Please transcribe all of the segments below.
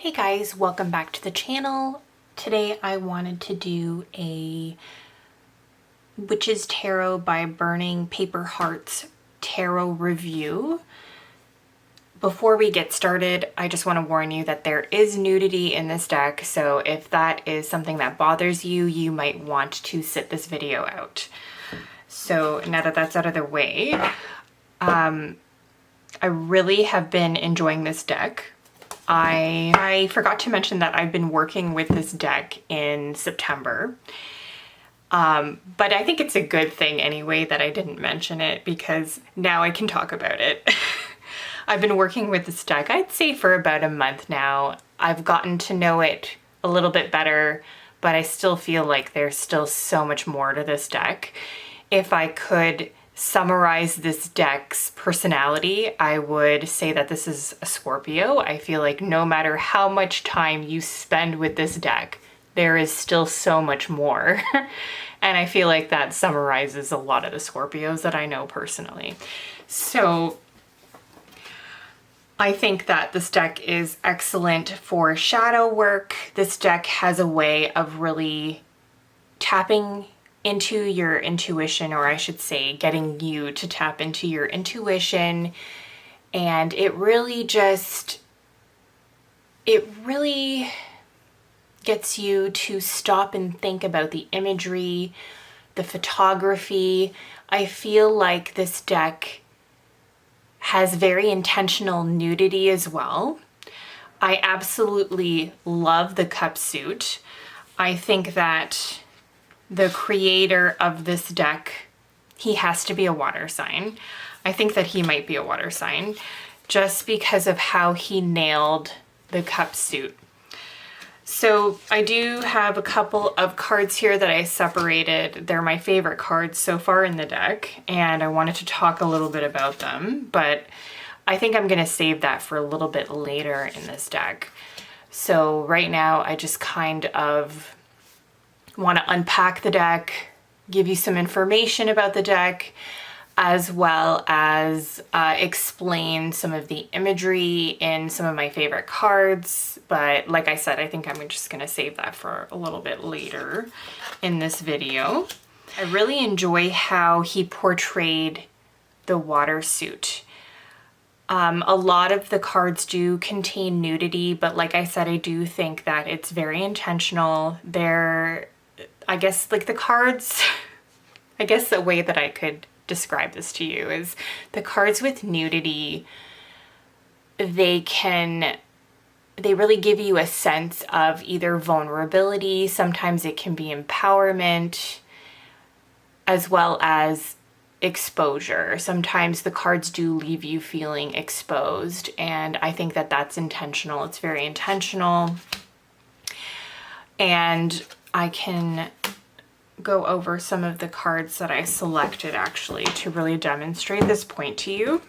Hey guys, welcome back to the channel. Today I wanted to do a Witch's Tarot by Burning Paper Hearts tarot review. Before we get started, I just want to warn you that there is nudity in this deck, so if that is something that bothers you, you might want to sit this video out. So now that that's out of the way, I really have been enjoying this deck. I forgot to mention that I've been working with this deck in September, but I think it's a good thing anyway that I didn't mention it because now I can talk about it. I've been working with this deck, I'd say for about a month now. I've gotten to know it a little bit better, but I still feel like there's still so much more to this deck. If I could summarize this deck's personality, I would say that this is a Scorpio. I feel like no matter how much time you spend with this deck, there is still so much more. And I feel like that summarizes a lot of the Scorpios that I know personally. So I think that this deck is excellent for shadow work. This deck has a way of really tapping into your intuition, or I should say getting you to tap into your intuition. And it really gets you to stop and think about the imagery, the photography. I feel like this deck has very intentional nudity as well. I absolutely love the cup suit. I think that the creator of this deck, he has to be a water sign. I think that he might be a water sign just because of how he nailed the cup suit. So I do have a couple of cards here that I separated. They're my favorite cards so far in the deck, and I wanted to talk a little bit about them, but I think I'm gonna save that for a little bit later in this deck. So right now I just kind of want to unpack the deck, give you some information about the deck, as well as explain some of the imagery in some of my favorite cards. But like I said, I think I'm just going to save that for a little bit later in this video. I really enjoy how he portrayed the water suit. A lot of the cards do contain nudity, but like I said, I do think that it's very intentional. I guess like the cards, I guess the way that I could describe this to you is the cards with nudity, they really give you a sense of either vulnerability, sometimes it can be empowerment, as well as exposure. Sometimes the cards do leave you feeling exposed, and I think that that's intentional. It's very intentional. And I can go over some of the cards that I selected actually to really demonstrate this point to you.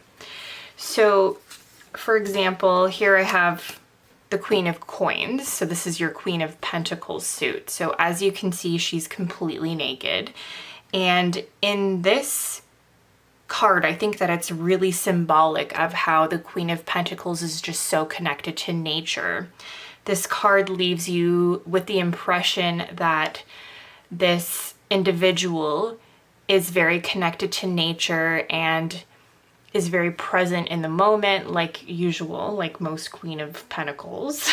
So for example, here I have the Queen of Coins. So this is your Queen of Pentacles suit. So as you can see, she's completely naked. And in this card, I think that it's really symbolic of how the Queen of Pentacles is just so connected to nature. This card leaves you with the impression that this individual is very connected to nature and is very present in the moment, like usual, like most Queen of Pentacles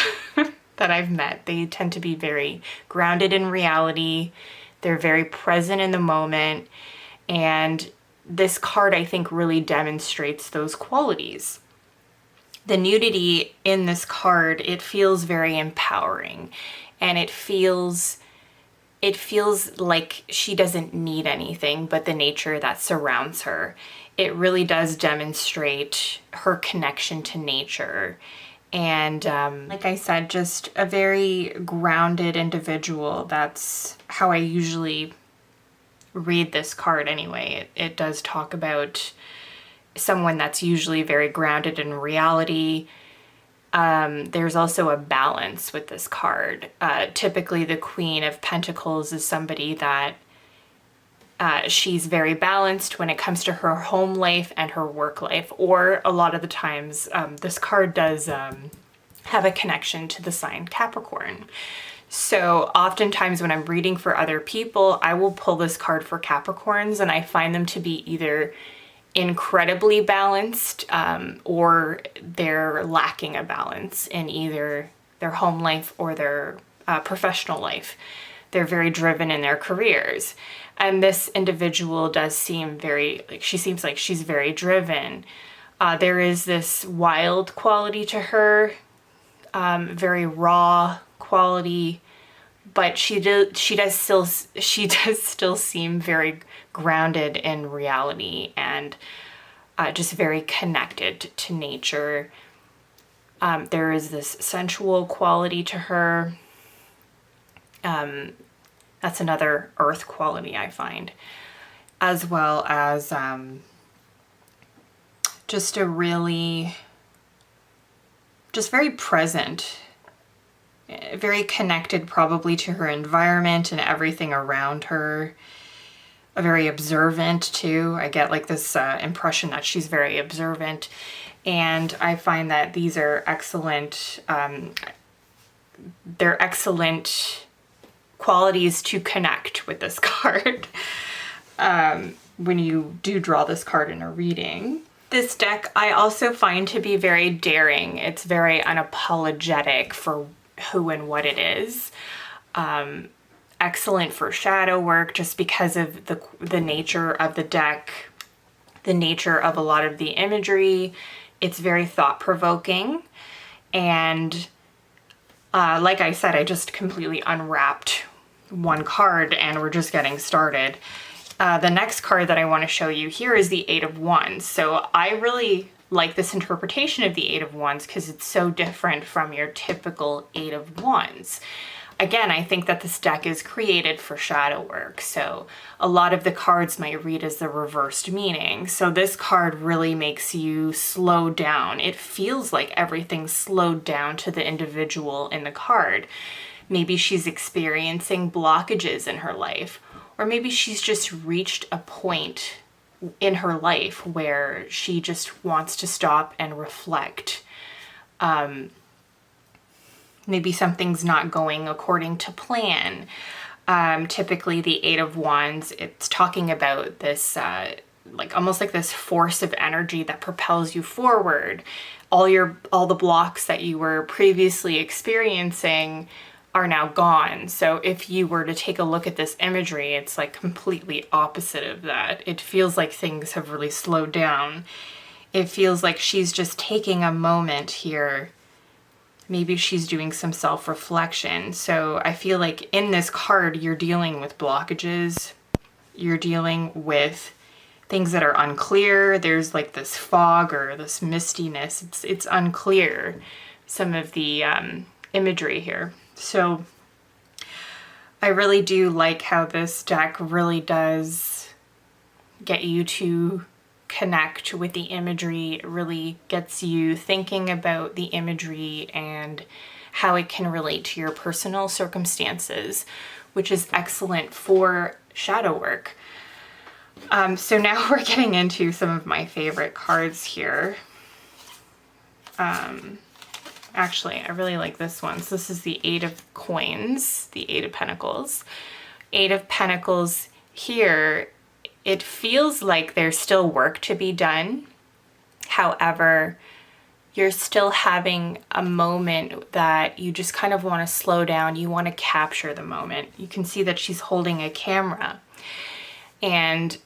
that I've met. They tend to be very grounded in reality. They're very present in the moment. And this card, I think, really demonstrates those qualities. The nudity in this card, it feels very empowering, and it feels like she doesn't need anything but the nature that surrounds her. It really does demonstrate her connection to nature. And like I said, just a very grounded individual. That's how I usually read this card anyway. It does talk about someone that's usually very grounded in reality. There's also a balance with this card. Typically the Queen of Pentacles is somebody that she's very balanced when it comes to her home life and her work life, or a lot of the times this card does have a connection to the sign Capricorn. So oftentimes when I'm reading for other people, I will pull this card for Capricorns, and I find them to be either incredibly balanced or they're lacking a balance in either their home life or their professional life. They're very driven in their careers. And this individual does seem she seems like she's very driven. There is this wild quality to her, very raw quality, but she does still seem very grounded in reality and just very connected to nature. There is this sensual quality to her. That's another earth quality I find, as well as just very present, very connected probably to her environment and everything around her. Very observant too. I get like this impression that she's very observant, and I find that these are excellent. They're excellent qualities to connect with this card when you do draw this card in a reading. This deck I also find to be very daring. It's very unapologetic for who and what it is. Excellent for shadow work just because of the nature of the deck, the nature of a lot of the imagery. It's very thought-provoking, and like I said, I just completely unwrapped one card and we're just getting started. The next card that I want to show you here is the Eight of Wands. So I really like this interpretation of the Eight of Wands because it's so different from your typical Eight of Wands. Again, I think that this deck is created for shadow work, so a lot of the cards might read as the reversed meaning. So this card really makes you slow down. It feels like everything's slowed down to the individual in the card. Maybe she's experiencing blockages in her life, or maybe she's just reached a point in her life where she just wants to stop and reflect. Maybe something's not going according to plan. Typically the Eight of Wands, it's talking about this, almost like this force of energy that propels you forward. All the blocks that you were previously experiencing are now gone. So if you were to take a look at this imagery, it's like completely opposite of that. It feels like things have really slowed down. It feels like she's just taking a moment here. Maybe she's doing some self-reflection. So I feel like in this card, you're dealing with blockages. You're dealing with things that are unclear. There's like this fog or this mistiness. It's unclear, some of the imagery here. So I really do like how this deck really does get you to connect with the imagery. It really gets you thinking about the imagery and how it can relate to your personal circumstances, which is excellent for shadow work. So now we're getting into some of my favorite cards here. Actually, I really like this one. So this is the Eight of Coins, the Eight of Pentacles. Eight of Pentacles here, it feels like there's still work to be done. However, you're still having a moment that you just kind of want to slow down. You want to capture the moment. You can see that she's holding a camera. And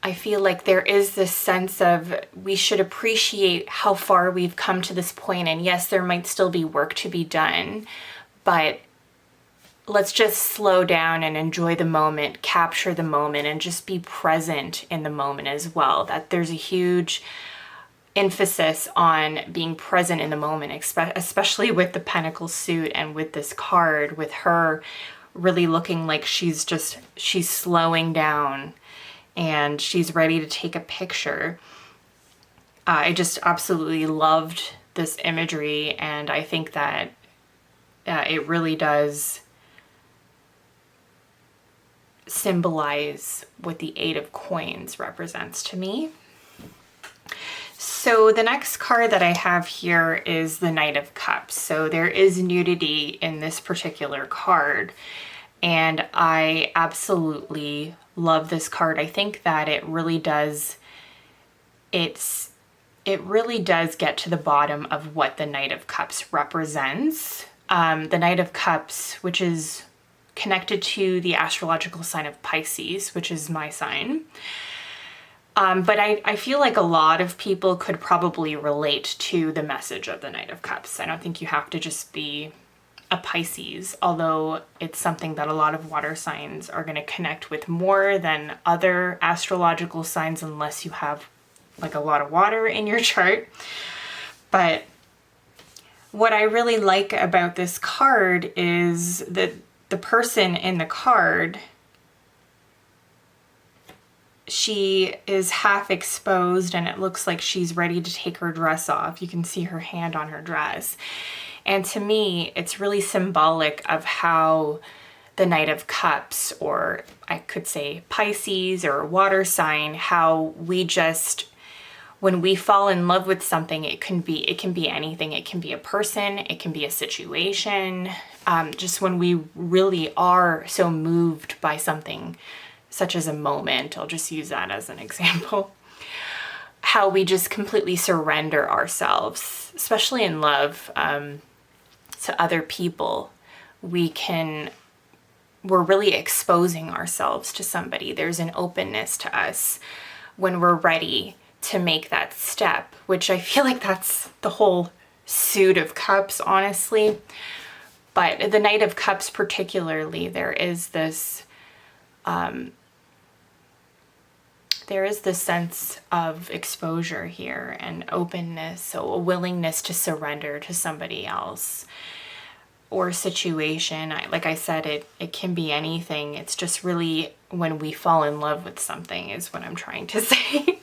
I feel like there is this sense of we should appreciate how far we've come to this point. And yes, there might still be work to be done, but let's just slow down and enjoy the moment, capture the moment, and just be present in the moment as well. That there's a huge emphasis on being present in the moment, especially with the Pentacle suit and with this card, with her really looking like she's slowing down and she's ready to take a picture. I just absolutely loved this imagery, and I think that it really does symbolize what the Eight of Coins represents to me. So the next card that I have here is the Knight of Cups. So there is nudity in this particular card, and I absolutely love this card. I think that it really does, it really does get to the bottom of what the Knight of Cups represents. The Knight of Cups, which is connected to the astrological sign of Pisces, which is my sign. But I feel like a lot of people could probably relate to the message of the Knight of Cups. I don't think you have to just be a Pisces, although it's something that a lot of water signs are going to connect with more than other astrological signs, unless you have like a lot of water in your chart. But what I really like about this card is that the person in the card, she is half exposed and it looks like she's ready to take her dress off. You can see her hand on her dress. And to me, it's really symbolic of how the Knight of Cups, or I could say Pisces or water sign, how we just, when we fall in love with something, it can be anything. It can be a person, it can be a situation. Just when we really are so moved by something, such as a moment, I'll just use that as an example, how we just completely surrender ourselves, especially in love, to other people. We're really exposing ourselves to somebody. There's an openness to us when we're ready to make that step, which I feel like that's the whole suit of cups, honestly. But the Knight of Cups particularly, there is this sense of exposure here and openness, so a willingness to surrender to somebody else or situation. Like I said, it can be anything. It's just really when we fall in love with something is what I'm trying to say.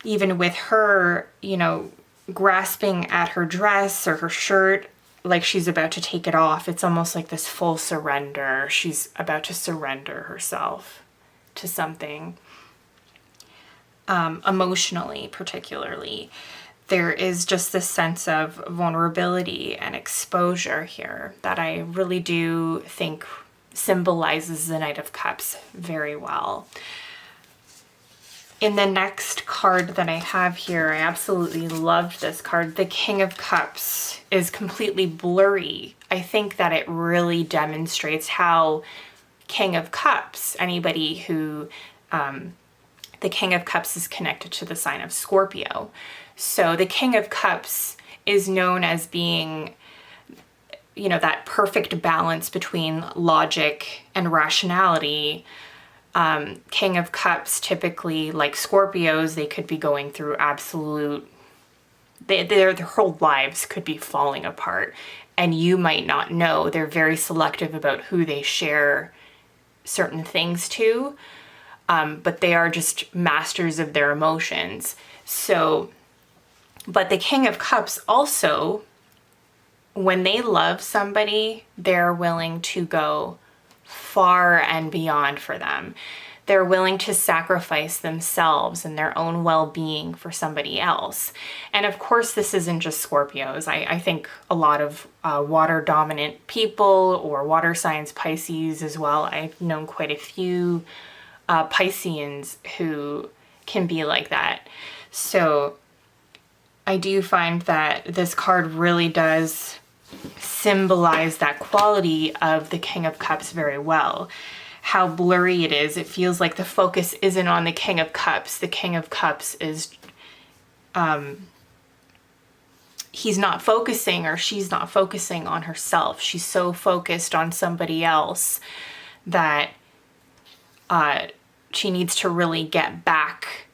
Even with her, grasping at her dress or her shirt, like she's about to take it off, it's almost like this full surrender. She's about to surrender herself to something. Emotionally, particularly, there is just this sense of vulnerability and exposure here that I really do think symbolizes the Knight of Cups very well. In the next card that I have here, I absolutely loved this card. The King of Cups is completely blurry. I think that it really demonstrates how King of Cups, anybody who, the King of Cups is connected to the sign of Scorpio. So the King of Cups is known as being, that perfect balance between logic and rationality. King of Cups, typically, like Scorpios, they could be going through their whole lives could be falling apart, and you might not know. They're very selective about who they share certain things to, but they are just masters of their emotions. So, but the King of Cups also, when they love somebody, they're willing to go far and beyond for them. They're willing to sacrifice themselves and their own well-being for somebody else. And of course, this isn't just Scorpios. I think a lot of water-dominant people or water signs, Pisces as well. I've known quite a few Pisceans who can be like that. So I do find that this card really does symbolize that quality of the King of Cups very well. How blurry it is. It feels like the focus isn't on the King of Cups. The King of Cups is, he's not focusing, or she's not focusing on herself. She's so focused on somebody else that she needs to really get back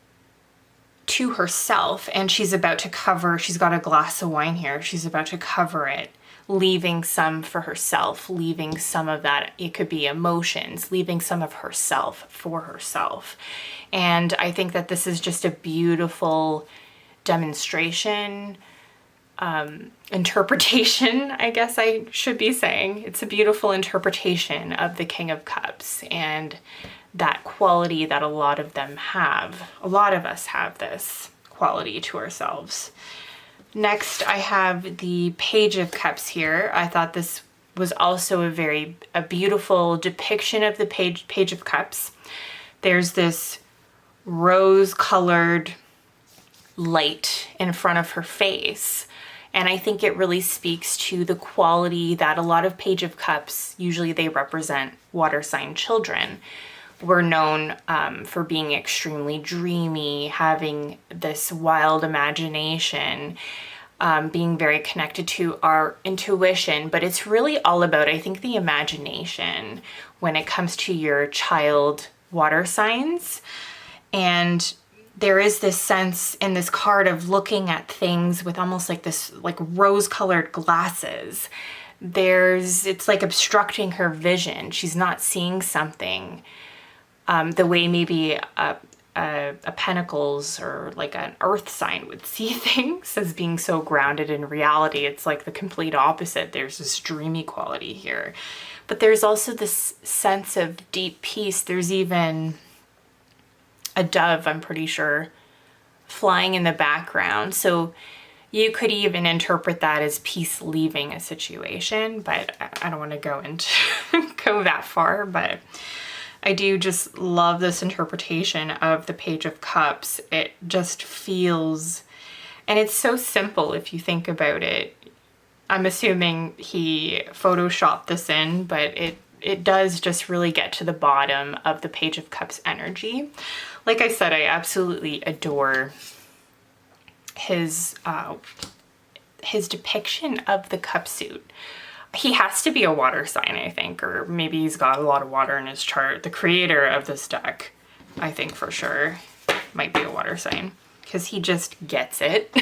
to herself. And she's about to cover, she's got a glass of wine here. She's about to cover it, leaving some for herself, leaving some of that, it could be emotions, leaving some of herself for herself. And I think that this is just a beautiful demonstration interpretation, I guess I should be saying. It's a beautiful interpretation of the King of Cups and that quality that a lot of them have. A lot of us have this quality to ourselves. Next, I have the Page of Cups here. I thought this was also a beautiful depiction of the Page of Cups. There's this rose-colored light in front of her face. And I think it really speaks to the quality that a lot of Page of Cups, usually they represent water sign children, were known for being extremely dreamy, having this wild imagination, being very connected to our intuition. But it's really all about, I think, the imagination when it comes to your child water signs. And there is this sense in this card of looking at things with almost like this, like rose-colored glasses. It's like obstructing her vision. She's not seeing something the way maybe a Pentacles or like an Earth sign would see things, as being so grounded in reality. It's like the complete opposite. There's this dreamy quality here. But there's also this sense of deep peace. There's even a dove, I'm pretty sure, flying in the background. So you could even interpret that as peace leaving a situation, but I don't want to go that far. But I do just love this interpretation of the Page of Cups. It just feels, and it's so simple if you think about it. I'm assuming he photoshopped this in, but it does just really get to the bottom of the Page of Cups energy. Like I said, I absolutely adore his depiction of the cup suit. He has to be a water sign, I think, or maybe he's got a lot of water in his chart. The creator of this deck, I think for sure, might be a water sign because he just gets it.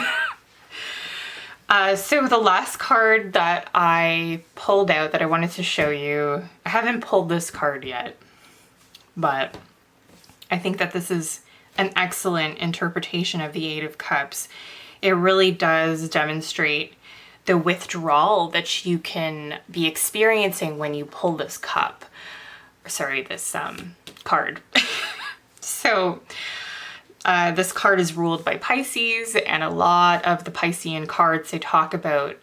So the last card that I pulled out that I wanted to show you, I haven't pulled this card yet, but I think that this is an excellent interpretation of the Eight of Cups. It really does demonstrate the withdrawal that you can be experiencing when you pull this card. So this card is ruled by Pisces, and a lot of the Piscean cards, they talk about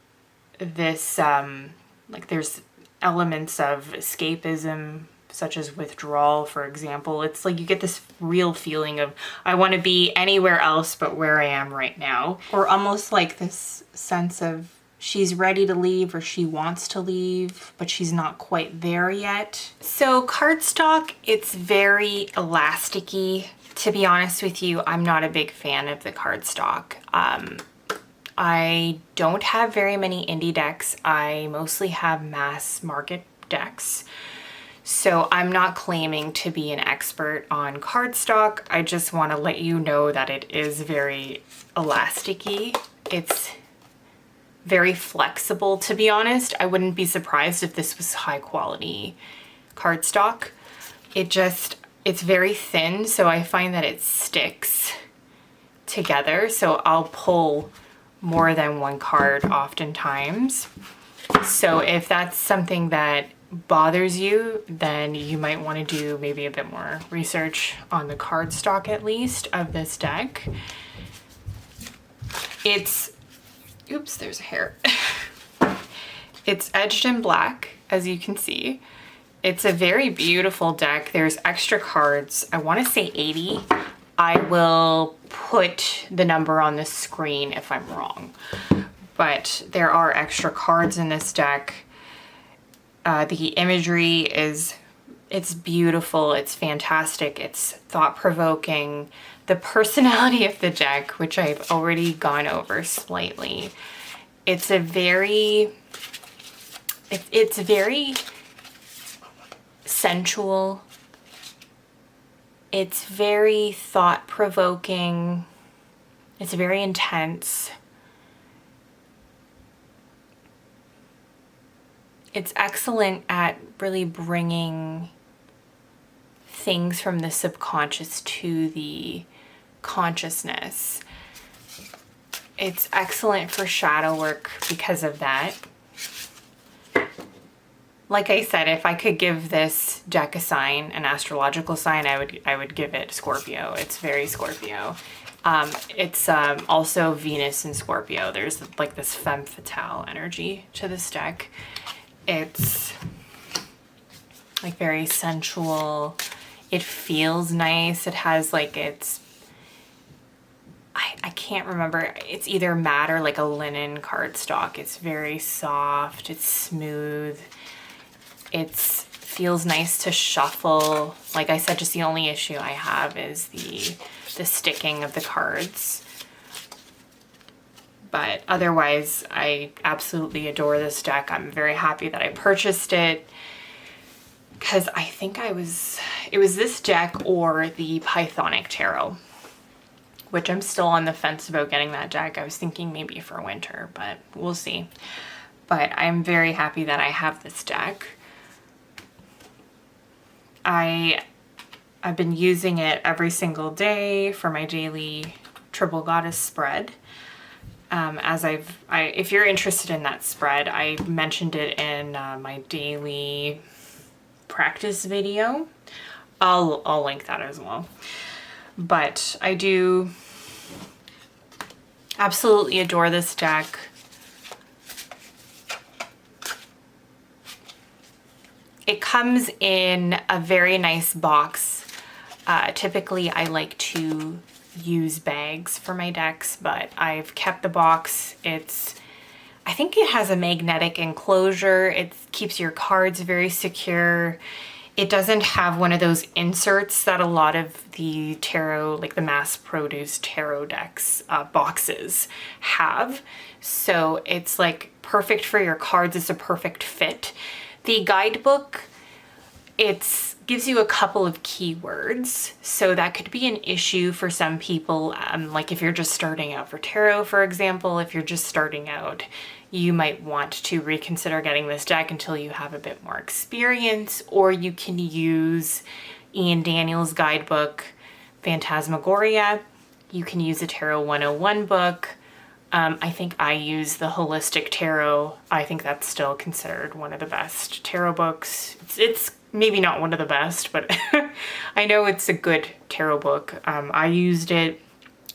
this, like there's elements of escapism, such as withdrawal, for example. It's like you get this real feeling of, I want to be anywhere else but where I am right now. Or almost like this sense of she's ready to leave, or she wants to leave, but she's not quite there yet. So cardstock, it's very elasticy. To be honest with you, I'm not a big fan of the cardstock. I don't have very many indie decks. I mostly have mass market decks. So I'm not claiming to be an expert on cardstock. I just want to let you know that it is very elasticy. It's very flexible, to be honest. I wouldn't be surprised if this was high quality cardstock. It's very thin, so I find that it sticks together. So I'll pull more than one card oftentimes. So if that's something that bothers you, then you might want to do maybe a bit more research on the cardstock, at least, of this deck. Oops, there's a hair. It's edged in black, as you can see. It's a very beautiful deck. There's extra cards. I want to say 80. I will put the number on the screen if I'm wrong. But there are extra cards in this deck. The imagery it's beautiful, it's fantastic, it's thought-provoking. The personality of the deck, which I've already gone over slightly, it's very sensual. It's very thought-provoking. It's very intense. It's excellent at really bringing things from the subconscious to the consciousness. It's excellent for shadow work because of that. Like I said, if I could give this deck a sign, an astrological sign, I would give it Scorpio. It's very Scorpio. It's also Venus in Scorpio. There's like this femme fatale energy to this deck. It's like very sensual. It feels nice. It has like I can't remember. It's either matte or like a linen cardstock. It's very soft. It's smooth. It feels nice to shuffle. Like I said, just the only issue I have is the sticking of the cards. But otherwise, I absolutely adore this deck. I'm very happy that I purchased it because I think it was this deck or the Pythonic Tarot, which I'm still on the fence about getting that deck. I was thinking maybe for winter, but we'll see. But I'm very happy that I have this deck. I've been using it every single day for my daily Triple Goddess spread. If you're interested in that spread, I mentioned it in my daily practice video. I'll link that as well. But I do absolutely adore this deck. It comes in a very nice box. Typically I like to use bags for my decks, but I've kept the box. I think it has a magnetic enclosure. It keeps your cards very secure. It doesn't have one of those inserts that a lot of the tarot, like the mass-produced tarot decks boxes have. So it's like perfect for your cards. It's a perfect fit. The guidebook, it gives you a couple of keywords, so that could be an issue for some people. Like if you're just starting out for tarot, for example, if you're just starting out, you might want to reconsider getting this deck until you have a bit more experience, or you can use Ian Daniels' guidebook, Phantasmagoria. You can use a Tarot 101 book. I think I use the Holistic Tarot. I think that's still considered one of the best tarot books. It's maybe not one of the best, but I know it's a good tarot book. I used it.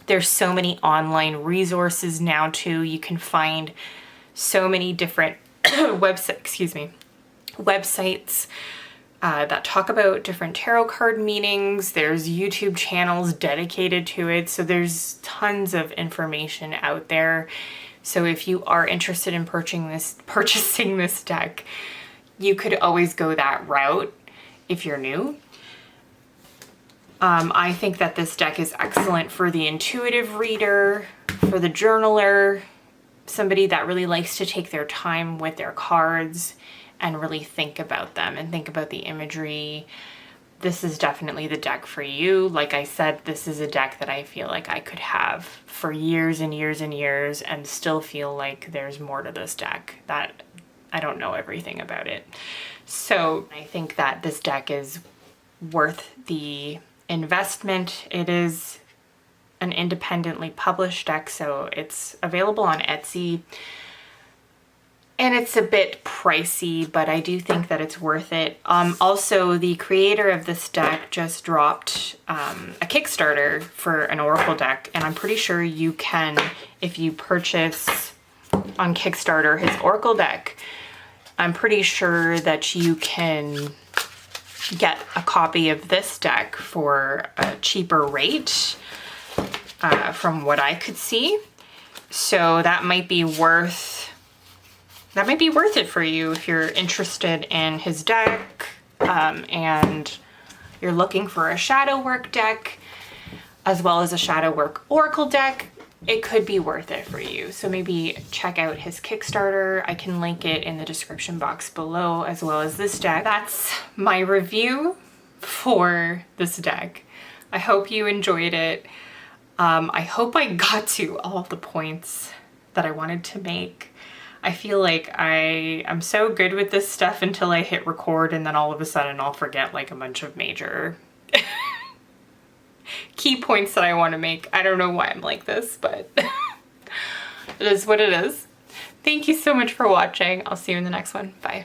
There's so many online resources now too. You can find so many different websites that talk about different tarot card meanings. There's YouTube channels dedicated to it. So there's tons of information out there. So if you are interested in purchasing this deck, you could always go that route if you're new. I think that this deck is excellent for the intuitive reader, for the journaler, somebody that really likes to take their time with their cards and really think about them and think about the imagery. This is definitely the deck for you. Like I said, this is a deck that I feel like I could have for years and years and years and still feel like there's more to this deck, that I don't know everything about it. So I think that this deck is worth the investment. It is an independently published deck, so it's available on Etsy. And it's a bit pricey, but I do think that it's worth it. Also, the creator of this deck just dropped a Kickstarter for an Oracle deck, and I'm pretty sure you can, if you purchase on Kickstarter his Oracle deck, I'm pretty sure that you can get a copy of this deck for a cheaper rate from what I could see. So that might be worth it for you if you're interested in his deck and you're looking for a shadow work deck as well as a shadow work oracle deck. It could be worth it for you. So maybe check out his Kickstarter. I can link it in the description box below, as well as this deck. That's my review for this deck. I hope you enjoyed it. I hope I got to all the points that I wanted to make. I feel like I'm so good with this stuff until I hit record, and then all of a sudden I'll forget like a bunch of major key points that I want to make. I don't know why I'm like this, but It is what it is. Thank you so much for watching. I'll see you in the next one. Bye.